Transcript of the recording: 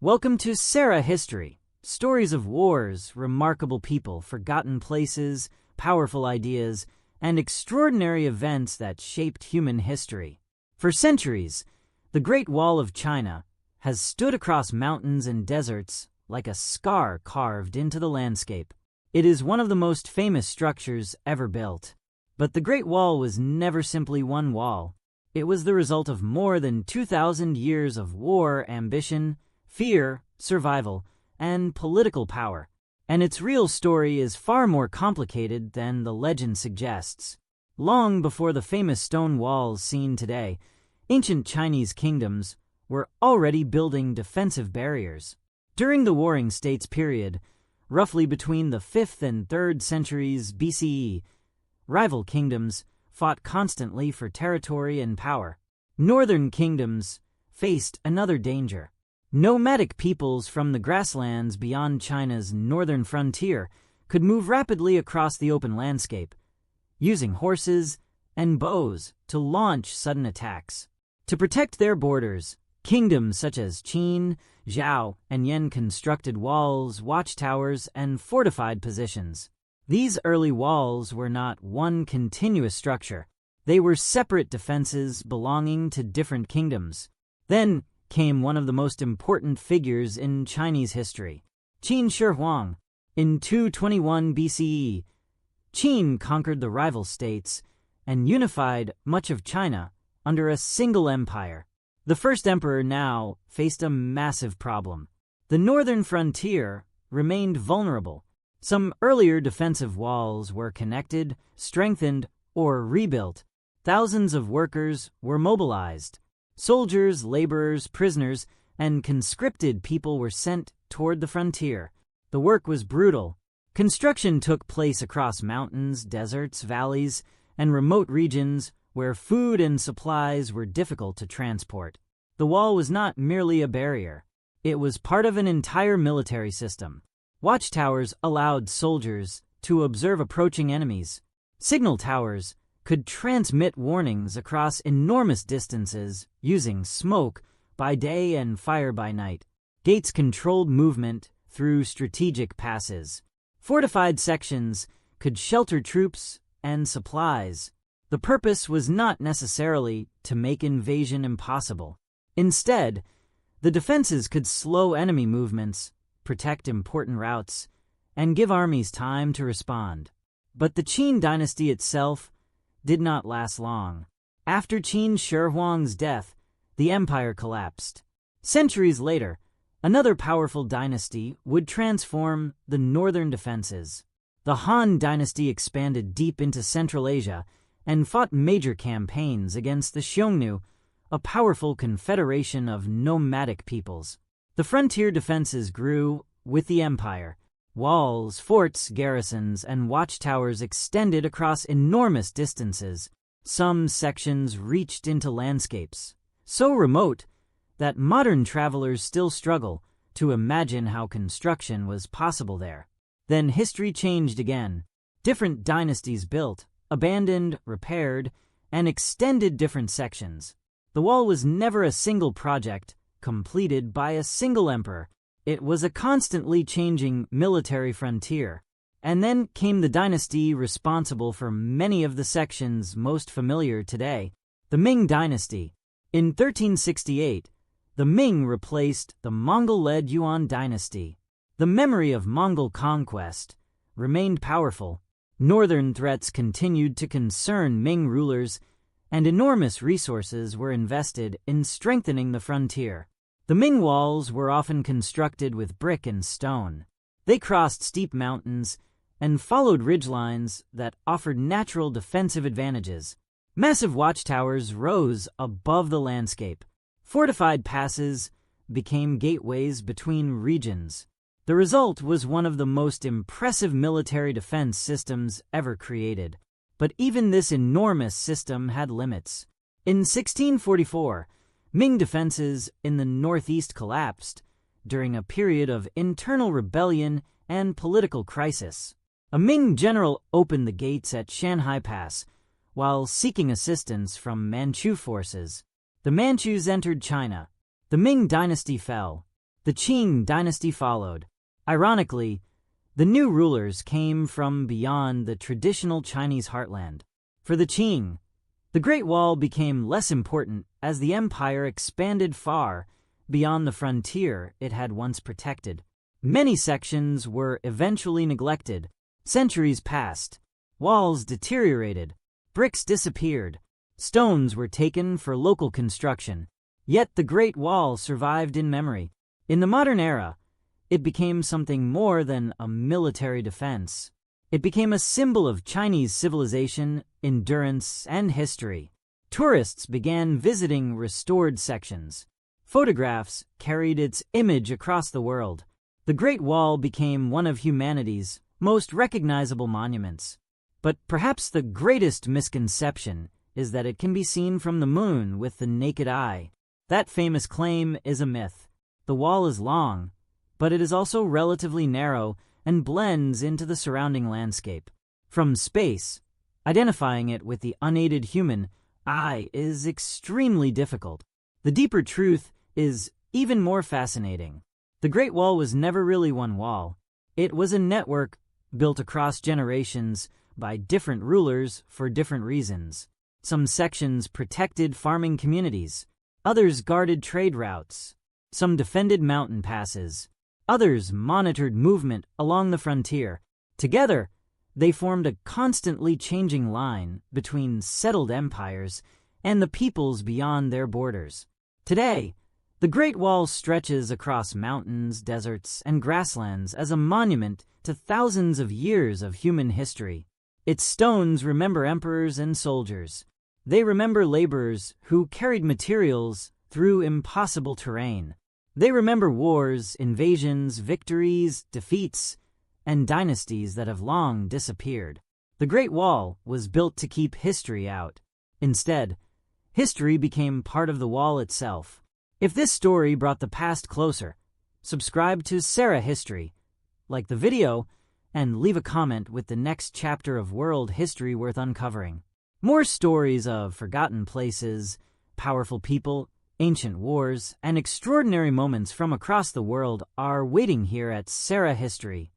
Welcome to SERA History. Stories of wars, remarkable people, forgotten places, powerful ideas, and extraordinary events that shaped human history. For centuries, the Great Wall of China has stood across mountains and deserts like a scar carved into the landscape. It is one of the most famous structures ever built. But the Great Wall was never simply one wall. It was the result of more than 2,000 years of war, ambition, fear, survival, and political power. And its real story is far more complicated than the legend suggests. Long before the famous stone walls seen today, ancient Chinese kingdoms were already building defensive barriers. During the Warring States period, roughly between the 5th and 3rd centuries BCE, rival kingdoms fought constantly for territory and power. Northern kingdoms faced another danger. Nomadic peoples from the grasslands beyond China's northern frontier could move rapidly across the open landscape, using horses and bows to launch sudden attacks. To protect their borders, kingdoms such as Qin, Zhao, and Yan constructed walls, watchtowers, and fortified positions. These early walls were not one continuous structure. They were separate defenses belonging to different kingdoms. Then came one of the most important figures in Chinese history, Qin Shi Huang. In 221 BCE, Qin conquered the rival states and unified much of China under a single empire. The first emperor now faced a massive problem. The northern frontier remained vulnerable. Some earlier defensive walls were connected, strengthened, or rebuilt. Thousands of workers were mobilized. Soldiers, laborers, prisoners, and conscripted people were sent toward the frontier. The work was brutal. Construction took place across mountains, deserts, valleys, and remote regions where food and supplies were difficult to transport. The wall was not merely a barrier. It was part of an entire military system. Watchtowers allowed soldiers to observe approaching enemies. Signal towers could transmit warnings across enormous distances using smoke by day and fire by night. Gates controlled movement through strategic passes. Fortified sections could shelter troops and supplies. The purpose was not necessarily to make invasion impossible. Instead, the defenses could slow enemy movements, protect important routes, and give armies time to respond. But the Qin Dynasty itself did not last long. After Qin Shi Huang's death, the empire collapsed. Centuries later, another powerful dynasty would transform the northern defenses. The Han Dynasty expanded deep into Central Asia and fought major campaigns against the Xiongnu, a powerful confederation of nomadic peoples. The frontier defenses grew with the empire. Walls, forts, garrisons, and watchtowers extended across enormous distances. Some sections reached into landscapes so remote that modern travelers still struggle to imagine how construction was possible there. Then history changed again. Different dynasties built, abandoned, repaired, and extended different sections. The wall was never a single project completed by a single emperor. It was a constantly changing military frontier. And then came the dynasty responsible for many of the sections most familiar today, the Ming Dynasty. In 1368, the Ming replaced the Mongol-led Yuan Dynasty. The memory of Mongol conquest remained powerful. Northern threats continued to concern Ming rulers, and enormous resources were invested in strengthening the frontier. The Ming walls were often constructed with brick and stone. They crossed steep mountains and followed ridgelines that offered natural defensive advantages. Massive watchtowers rose above the landscape. Fortified passes became gateways between regions. The result was one of the most impressive military defense systems ever created. But even this enormous system had limits. In 1644, Ming defenses in the northeast collapsed during a period of internal rebellion and political crisis. A Ming general opened the gates at Shanhai Pass while seeking assistance from Manchu forces. The Manchus entered China. The Ming Dynasty fell. The Qin Dynasty followed. Ironically, the new rulers came from beyond the traditional Chinese heartland. For the Qing, the Great Wall became less important as the empire expanded far beyond the frontier it had once protected. Many sections were eventually neglected. Centuries passed. Walls deteriorated. Bricks disappeared. Stones were taken for local construction. Yet the Great Wall survived in memory. In the modern era, it became something more than a military defense. It became a symbol of Chinese civilization, endurance, and history. Tourists began visiting restored sections. Photographs carried its image across the world. The Great Wall became one of humanity's most recognizable monuments. But perhaps the greatest misconception is that it can be seen from the moon with the naked eye. That famous claim is a myth. The wall is long, but it is also relatively narrow and blends into the surrounding landscape. From space, identifying it with the unaided human eye is extremely difficult. The deeper truth is even more fascinating. The Great Wall was never really one wall. It was a network built across generations by different rulers for different reasons. Some sections protected farming communities. Others guarded trade routes. Some defended mountain passes. Others monitored movement along the frontier. Together, they formed a constantly changing line between settled empires and the peoples beyond their borders. Today, the Great Wall stretches across mountains, deserts, and grasslands as a monument to thousands of years of human history. Its stones remember emperors and soldiers. They remember laborers who carried materials through impossible terrain. They remember wars, invasions, victories, defeats, and dynasties that have long disappeared. The Great Wall was built to keep history out. Instead, history became part of the wall itself. If this story brought the past closer, subscribe to SERA History, like the video, and leave a comment with the next chapter of world history worth uncovering. More stories of forgotten places, powerful people, ancient wars, and extraordinary moments from across the world are waiting here at SERA History.